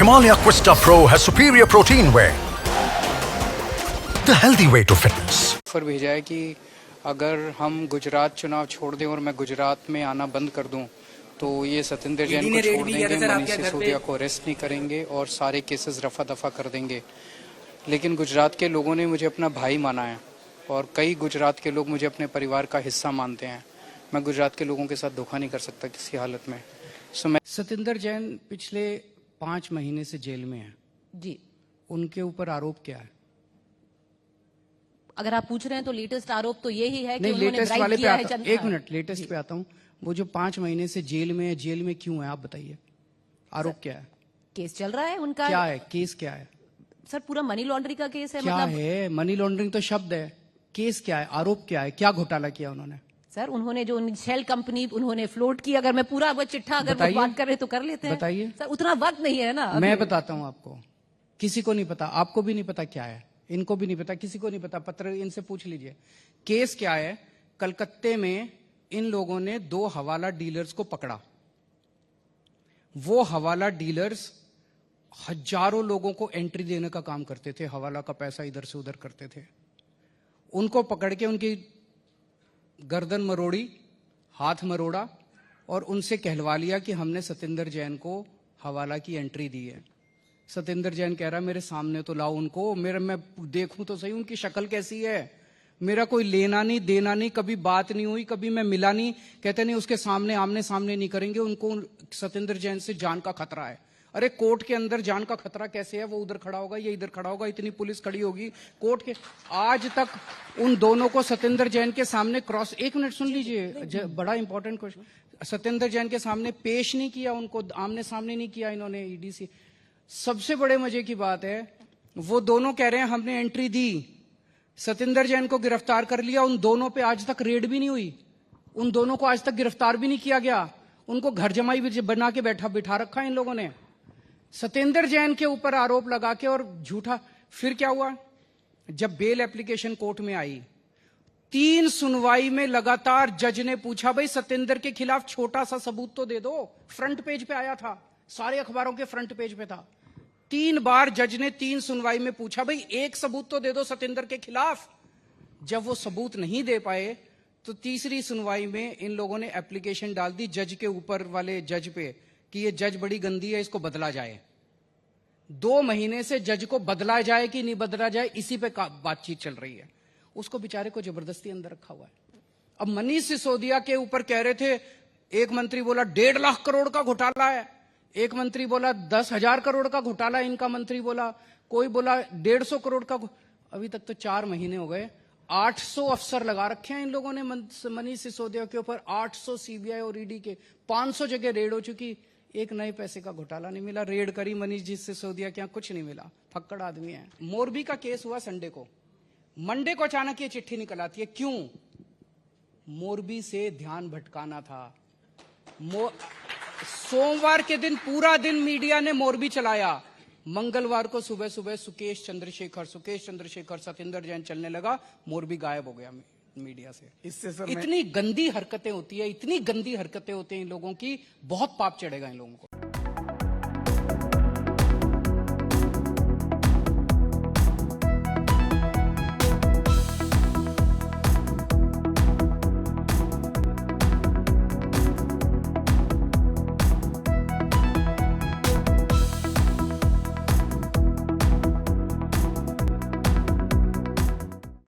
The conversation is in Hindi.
Himalaya Quista Pro has superior protein whey, the healthy way to fitness. Offer भेजा है कि अगर हम गुजरात चुनाव छोड़ दें और मैं गुजरात में आना बंद कर दूं तो ये सत्येंद्र जैन को छोड़ देंगे, मनीष सिसोदिया को अरेस्ट नहीं करेंगे और सारे केसेस रफा दफा कर देंगे। लेकिन गुजरात के लोगों ने मुझे अपना भाई माना है और कई गुजरात के लोग मुझे अपने परिवार का हिस्सा मानते हैं। मैं गुजरात के लोगों के साथ धोखा नहीं कर सकता किसी हालत में। सत्येंद्र जैन पिछले 5 महीने से जेल में है जी। उनके ऊपर आरोप क्या है? अगर आप पूछ रहे हैं तो लेटेस्ट आरोप तो यही है कि नहीं, उन्होंने लेटेस्ट ब्राइब वाले पे किया है आता जनता। एक मिनट, लेटेस्ट पे आता हूँ। वो जो 5 महीने से जेल में है, जेल में क्यों है आप बताइए? आरोप क्या है? केस चल रहा है उनका। क्या है केस? क्या है सर? पूरा मनी लॉन्ड्रिंग का केस है। क्या मतलब है? मनी लॉन्ड्रिंग तो शब्द है, केस क्या है? आरोप क्या है? क्या घोटाला किया उन्होंने? सर उन्होंने जो शेल कंपनी उन्होंने फ्लोट की, अगर मैं पूरा वो चिट्ठा अगर वो बात कर रहे तो कर लेते हैं। बताइए। सर उतना वक्त नहीं है ना। मैं बताता हूँ आपको, किसी को नहीं पता, आपको भी नहीं पता क्या है, इनको भी नहीं पता, किसी को नहीं पता। पत्र इनसे पूछ लीजिए केस क्या है। कलकत्ते में इन लोगों ने 2 हवाला डीलर्स को पकड़ा। वो हवाला डीलर्स हजारों लोगों को एंट्री देने का काम करते थे, हवाला का पैसा इधर से उधर करते थे। उनको पकड़ के उनकी गर्दन मरोड़ी, हाथ मरोड़ा और उनसे कहलवा लिया कि हमने सत्येंद्र जैन को हवाला की एंट्री दी है। सत्येंद्र जैन कह रहा मेरे सामने तो लाओ उनको, मैं देखूं तो सही उनकी शक्ल कैसी है। मेरा कोई लेना नहीं देना नहीं, कभी बात नहीं हुई, कभी मैं मिला नहीं। कहते नहीं उसके सामने आमने सामने नहीं करेंगे, उनको सत्येंद्र जैन से जान का खतरा है। अरे कोर्ट के अंदर जान का खतरा कैसे है? वो उधर खड़ा होगा, ये इधर खड़ा होगा, इतनी पुलिस खड़ी होगी कोर्ट के। आज तक उन दोनों को सत्येंद्र जैन के सामने क्रॉस, एक मिनट सुन लीजिए, बड़ा इंपॉर्टेंट क्वेश्चन, सत्येंद्र जैन के सामने पेश नहीं किया, उनको आमने सामने नहीं किया इन्होंने ईडी से। सबसे बड़े मजे की बात है, वो दोनों कह रहे हैं हमने एंट्री दी, सत्येंद्र जैन को गिरफ्तार कर लिया, उन दोनों पे आज तक रेड भी नहीं हुई, उन दोनों को आज तक गिरफ्तार भी नहीं किया गया, उनको घर जमाई बना के बिठा रखा है इन लोगों ने सत्येंद्र जैन के ऊपर आरोप लगा के। और झूठा फिर क्या हुआ? जब बेल एप्लीकेशन कोर्ट में आई, 3 सुनवाई में लगातार जज ने पूछा भाई सत्येंद्र के खिलाफ छोटा सा सबूत तो दे दो। फ्रंट पेज पे आया था, सारे अखबारों के फ्रंट पेज पे था। 3 बार जज ने 3 सुनवाई में पूछा भाई एक सबूत तो दे दो सत्येंद्र के खिलाफ। जब वो सबूत नहीं दे पाए तो तीसरी सुनवाई में इन लोगों ने एप्लीकेशन डाल दी जज के ऊपर वाले जज पे कि ये जज बड़ी गंदी है, इसको बदला जाए। 2 महीने से जज को बदला जाए कि नहीं बदला जाए, इसी पे बातचीत चल रही है। उसको बेचारे को जबरदस्ती अंदर रखा हुआ है। अब मनीष सिसोदिया के ऊपर कह रहे थे, एक मंत्री बोला 1.5 लाख करोड़ का घोटाला है, एक मंत्री बोला 10,000 करोड़ का घोटाला, इनका मंत्री बोला, कोई बोला 150 करोड़ का। अभी तक तो 4 महीने हो गए, 800 अफसर लगा रखे हैं इन लोगों ने मनीष सिसोदिया के ऊपर, 800 सीबीआई और ईडी के, 500 जगह रेड हो चुकी, एक नए पैसे का घोटाला नहीं मिला। रेड करी मनीष जी सिसोदिया के यहाँ, कुछ नहीं मिला, फक्कड़ आदमी है। मोरबी का केस हुआ संडे को, मंडे को अचानक ये चिट्ठी निकल आती है। क्यों? मोरबी से ध्यान भटकाना था। सोमवार के दिन पूरा दिन मीडिया ने मोरबी चलाया, मंगलवार को सुबह सुबह सुकेश चंद्रशेखर सत्येंद्र जैन चलने लगा, मोरबी गायब हो गया मीडिया से। इससे सर इतनी गंदी हरकतें होती है, इतनी गंदी हरकतें होती हैं इन लोगों की, बहुत पाप चढ़ेगा इन लोगों को।